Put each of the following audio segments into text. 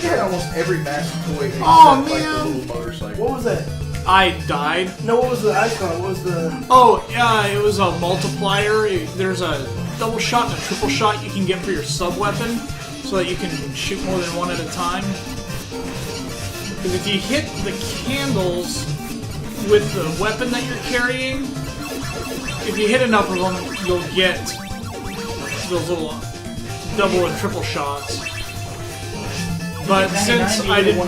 you had almost every master toy except Oh, like man. the little motorcycle. What was that? I died. No, what was the icon? What was the... Oh, yeah, it was a multiplier. There's a double shot and a triple shot you can get for your sub-weapon, so that you can shoot more than one at a time. Because if you hit the candles with the weapon that you're carrying, if you hit enough of them, you'll get those little double and triple shots. But since I didn't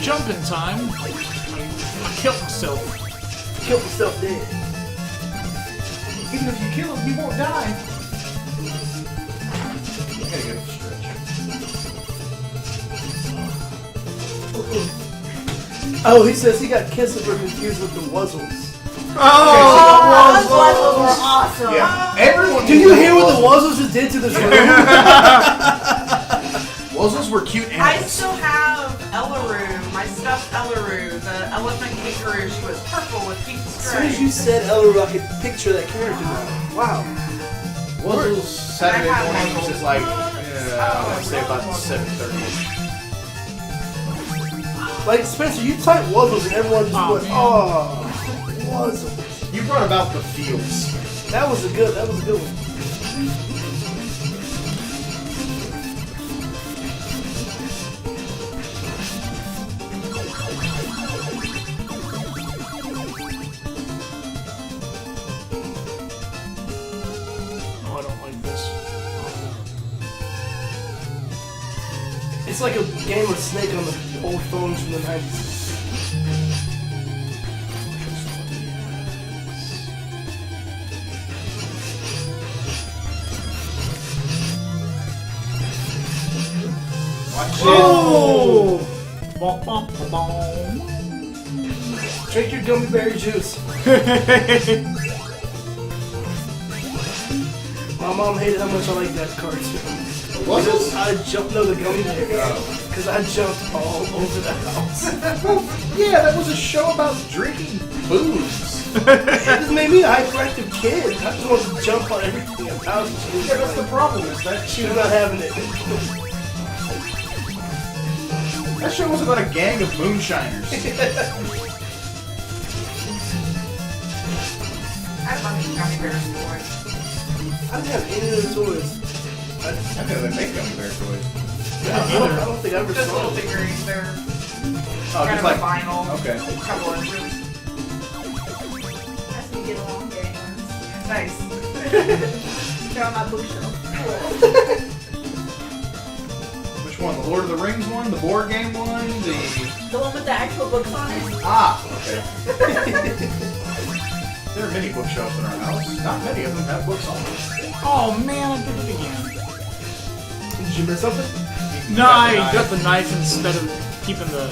jump in time, I killed myself. Killed myself dead. Even if you kill him, he won't die. I gotta get a stretch. Oh, he says he got Kissinger confused with the Wuzzles. Oh, those Wuzzles were awesome. Yeah, everyone. Do you hear what the Wuzzles just did to this room? Wuzzles were cute I animals. still have Ellaroo, my stuffed Ellaroo, the elephant kangaroo. She was purple with pink As stripes. soon as you said Ellaroo, I could picture that character now. Wow. Wuzzles Saturday I have mornings Wuzzles. is like, I want to say about 7:30. Like, Spencer, you type Wuzzles and everyone just went, man. oh, Wuzzles. You brought about the feels. That was a good one. Oh, I don't like this. It's like a game of Snake on the old phones from the 90s. Watch Oh! Bom, bom, bom, bom. Drink your gummy berry juice. My mom hated how much I liked that cartoon. Wuzzles? I jumped, no, the gummy bears. Because I jumped all over the house. Yeah, that was a show about drinking booze. It just made me a hyperactive kid. I just wanted to jump on everything about it. Yeah, that's the problem. Is that She was not having it. that show was about a gang of moonshiners. I have a bunch of gummy bears toys. I didn't have any of the toys. I know they make gummy bear toys. I don't think I ever Just saw little them. figurines. They're Oh, kind just of like a vinyl. okay. A couple inches. That's when you get along very ones. Nice. They're on my bookshelf. Which one? The Lord of the Rings one? The board game one? The one with the actual books on it. Okay. There are many bookshelves in our house. Not many of them have books on them. Oh man, I did it again. Did you miss something? No, I got the knife instead of keeping the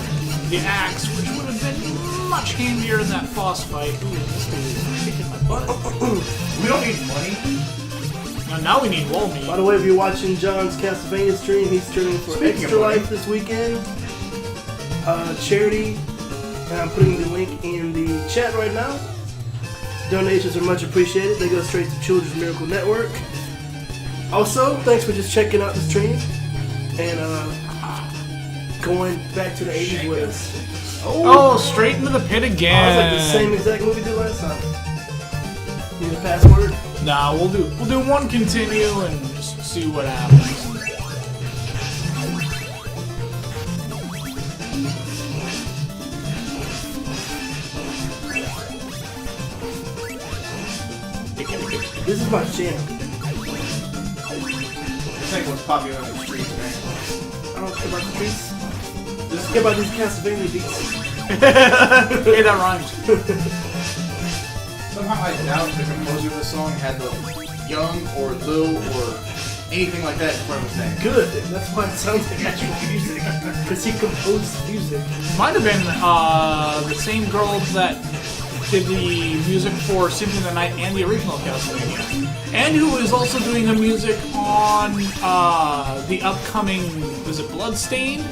axe, which would have been much handier in that boss fight. Ooh, this dude is kicking my butt. We don't need money. Now we need wall meat. By the way, if you're watching John's Castlevania stream, he's streaming for Speaking Extra of money. Life this weekend. Charity. And I'm putting the link in the chat right now. Donations are much appreciated. They go straight to Children's Miracle Network. Also, thanks for just checking out the stream and going back to the 80s with us. Oh, straight into the pit I was again. like the same exact movie we did last time. Need a password? Nah, we'll do one continue and just see what happens. This is my channel. This ain't what's popular on the streets, man. I don't care about the beats. Just care about these Castlevania beats. Hey, that rhymes. Somehow I doubt the composer of the song had the young or Lil or anything like that in front of his name. Good. That's why it sounds like actual music. Because he composed music. Might have been the same girl that did the music for Symphony of the Night and the original Castlevania, and who is also doing the music on the upcoming, was it Bloodstained?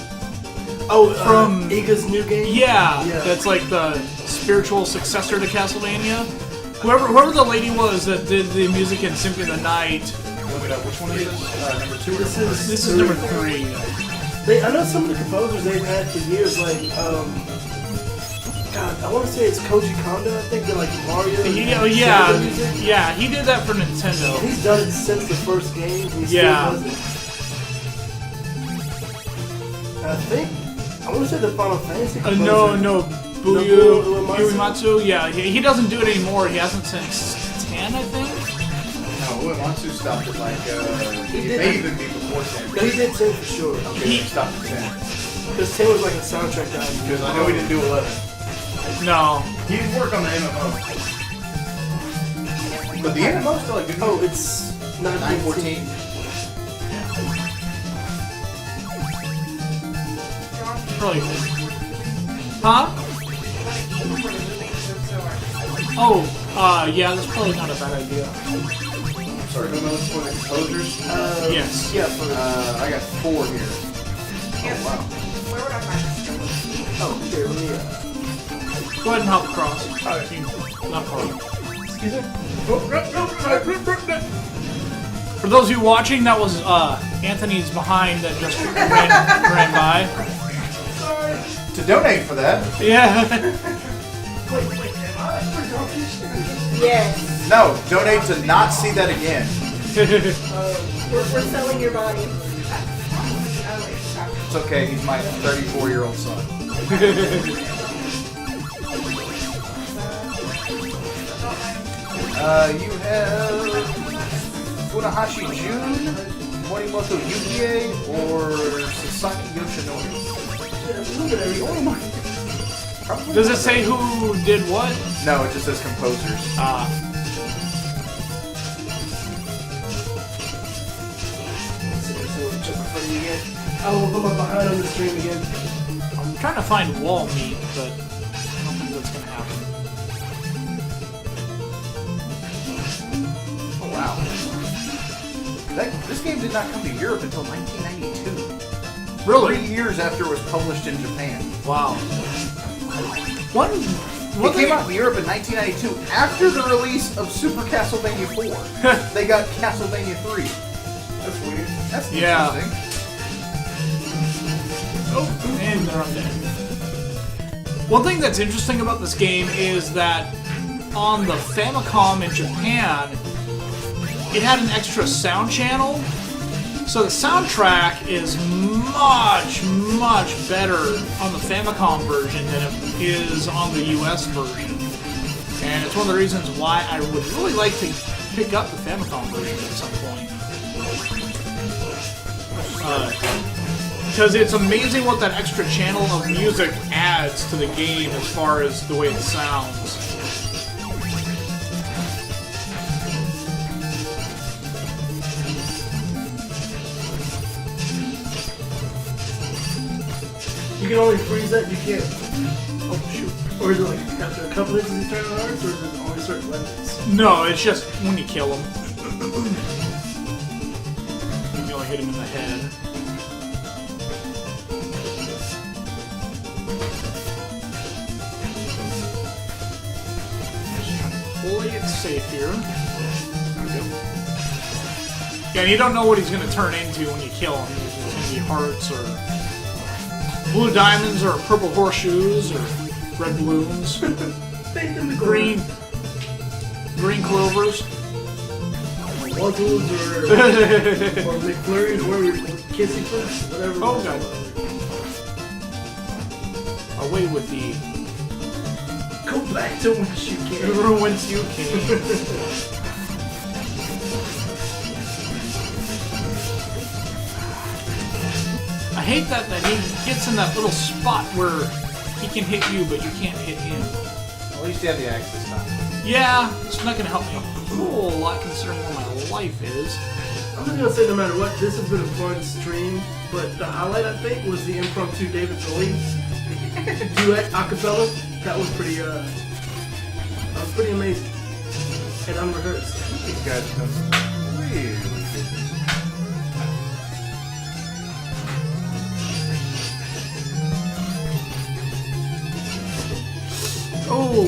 Oh, From- Iga's new game? Yeah, Yeah. that's like the spiritual successor to Castlevania. Whoever the lady was that did the music in Symphony of the Night. Look it up. Which one is this? Number 2 or This is This is number 3. I know some of the composers they've had for years, like, God, I want to say it's Koji Kondo, I think, they're like Mario. Yeah, yeah, he did that for Nintendo. He's done it since the first game, and he still does it. I think, I want to say the Final Fantasy composer. No, Uematsu, yeah, he doesn't do it anymore. He hasn't since 10, I think. No, Uematsu stopped at like, it may even be before 10. No, he did 10 for sure. Okay, he stopped at 10. Because 10 was like a soundtrack guy. Because I know he didn't do 11. No. He didn't work on the MMO. But the MMO's still a good game. Oh, it's 914. Really? Huh? Oh, yeah, that's probably not a bad idea. Sorry, who am I looking for? The composers? Yes. Yeah, I got 4 here. Oh, wow. Where would I find this? oh, here, let me, Go ahead and hop across. Not far. excuse me? For those of you watching, that was Anthony's behind that just ran by. To donate for that? Yeah. Yes. No, donate to not see that again. We're selling your body. It's okay, he's my 34-year-old son. You have Funahashi Jun, Morimoto Yukie, or Sasaki Yoshinori. Does it say who did what? No, it just says composers. I will put my behind on the stream again. I'm trying to find wall meat, but I don't think that's gonna happen. Oh, wow. This game did not come to Europe until 1992. Really? 3 years after it was published in Japan. Wow. It came out in Europe in 1992 after the release of Super Castlevania 4. They got Castlevania 3. That's weird. That's interesting. Oh, and they're undead. One thing that's interesting about this game is that on the Famicom in Japan, it had an extra sound channel. So the soundtrack is much, much better on the Famicom version than it is on the US version. And it's one of the reasons why I would really like to pick up the Famicom version at some point. Because it's amazing what that extra channel of music adds to the game as far as the way it sounds. You can only freeze that, you can't. Oh, shoot. Or is it like after a couple inches you turn on hearts, or is it only certain limits? No, it's just when you kill him. You only hit him in the head. Play it safe here. Yeah, and you don't know what he's going to turn into when you kill him. It's going to be hearts or blue diamonds or purple horseshoes or red balloons. green clovers. Waddles or McFlurries, where we kissing first, whatever. Oh god. Away with the Go back to whence you came. whence you came. I hate that he gets in that little spot where he can hit you, but you can't hit him. At least you have the axe this time. Yeah, it's not gonna help me a whole lot considering where my life is. I'm just gonna say no matter what, this has been a fun stream, but the highlight I think was the impromptu David Bowie duet acapella. That was pretty amazing. And unrehearsed. These guys have done some really good. Oh,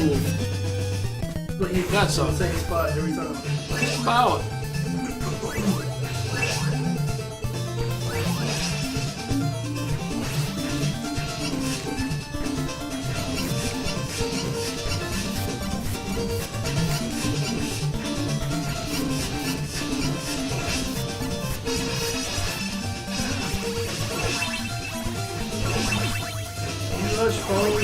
But you That's in the a- same spot every time. about. much, phone.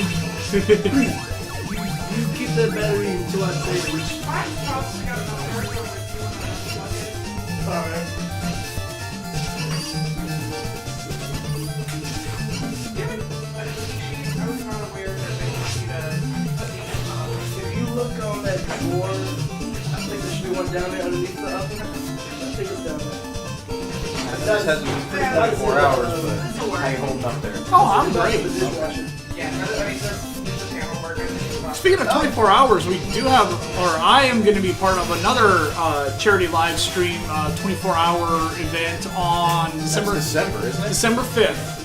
You keep that battery until I say it. Mine's probably got enough work on it when I plug it. Alright. Given a cheat sheet, I was not aware that they want you to put the If you look on that drawer, I think there should be one down there underneath the oven. I think it's down there. This hasn't been for 24 hours, but how you holding up there? Oh, I'm great. Yeah, I mean, there's the panel work. Speaking of 24 hours, we do have, or I am going to be part of another charity live stream 24-hour event on December December, isn't it? December 5th.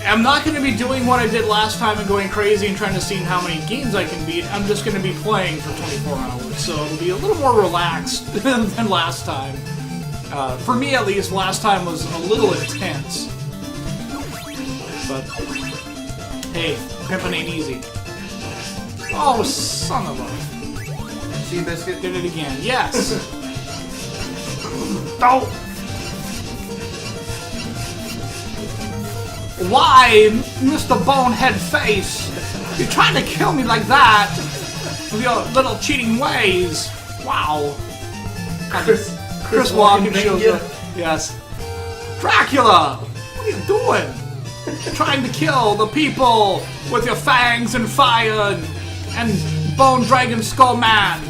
I'm not going to be doing what I did last time and going crazy and trying to see how many games I can beat. I'm just going to be playing for 24 hours, so it'll be a little more relaxed than last time. For me, at least, last time was a little intense. But, hey, pimping ain't easy. Oh, son of a... Sea biscuit? Did it again. Yes! Oh! Why, Mr. Bonehead Face? You're trying to kill me like that? With your little cheating ways. Wow. Chris Walken shows up. Yes. Dracula! What are you doing? Trying to kill the people with your fangs and fire and Bone Dragon Skull Man.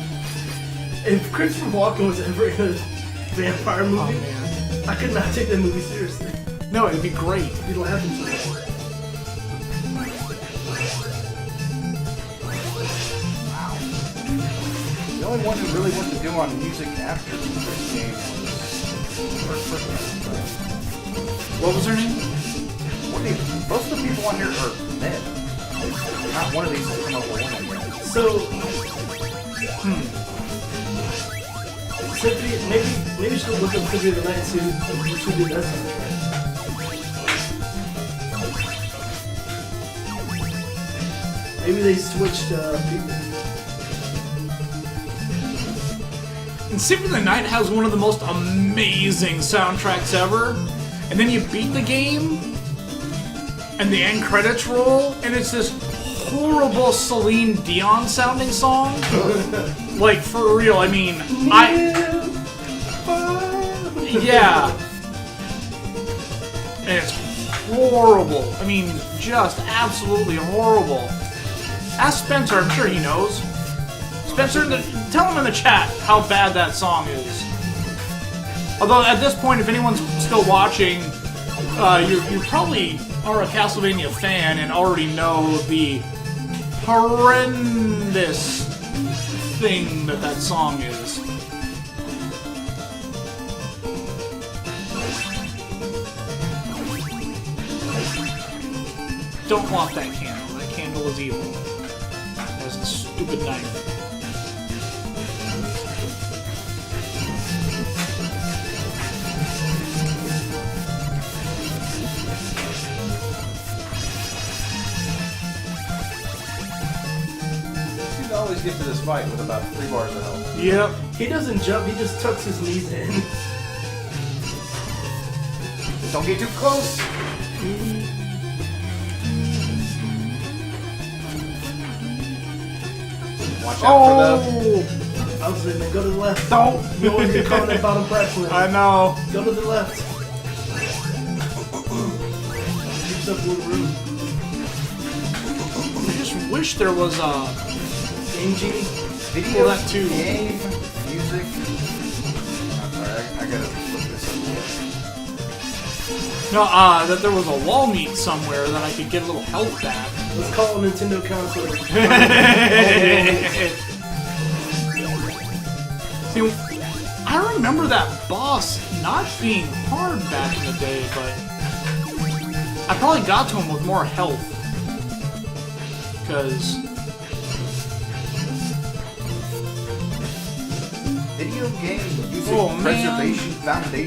If Christopher Walken was ever in a vampire movie, Oh man. I could not take that movie seriously. No, it'd be great. I'd be laughing so much. The only one who really wanted to do on music after this game was... What was her name? Most of the people on here are men. Not one of these has come up with one yet. So, Symphony, maybe you should look up Symphony of the Night and see who did that soundtrack. Maybe they switched people. And Symphony of the Night has one of the most amazing soundtracks ever. And then you beat the game, and the end credits roll, and it's this horrible Celine Dion sounding song. Like, for real, I mean, yeah. And it's horrible. I mean, just absolutely horrible. Ask Spencer, I'm sure he knows. Spencer, tell him in the chat how bad that song is. Although, at this point, if anyone's still watching, you probably are a Castlevania fan and already know the horrendous thing that song is. Don't want that candle. That candle is evil. It has a stupid knife. You always get to this fight with about 3 bars of health. Yep. He doesn't jump, he just tucks his knees in. Don't get too close! Watch out for the... I was in there, go to the left. Don't! You always get caught in that bottom platform. I know. Go to the left. Keeps up with the room. I just wish there was a... Game Genie. Video, that too. game, music... I'm sorry, I gotta look this up. No, that there was a wall meet somewhere that I could get a little health back. Let's call a Nintendo console. See, I remember that boss not being hard back in the day, but I probably got to him with more health. Because... Video game music Oh, man. preservation foundation.